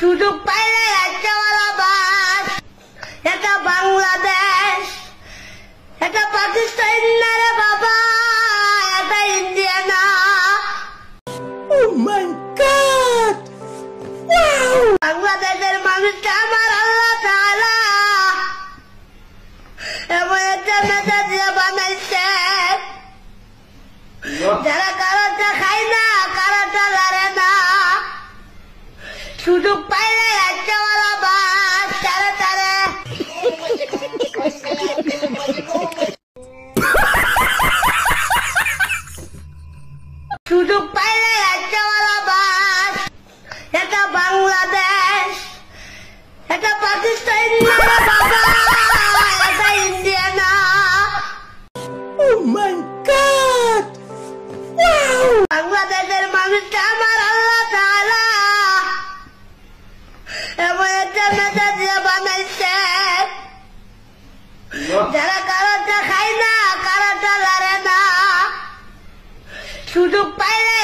সুযোগ পাইলে রাজ্যওয়ালা বাস। এটা বাংলাদেশ, এটা পাকিস্তান না রে বাবা, এটা ইন্ডিয়া না। Oh my God! Wow! বাংলাদেশের মানুষটা আমার আল্লাহ তাআলা এমন একটা নেতা দিয়ে বানাইছে, যারা কারোটা খায় না, কারোটা লড়ে না। সুযোগ পাইলে রাজ্যওয়ালা বাস তারে তারে। সুযোগ পাইলে রাজ্যওয়ালা বাস। এটা বাংলাদেশ, এটা পাকিস্তান না রে বাবা, এটা ইন্ডিয়া না। Oh my God! Wow! বাংলাদেশের মানুষটা আমার আল্লাহ তাআলা এমন একটা নেতা দিয়ে বানাইছে, যারা কারোটা খায় না, কারোটা লড়ে না। সুযোগ পাইলে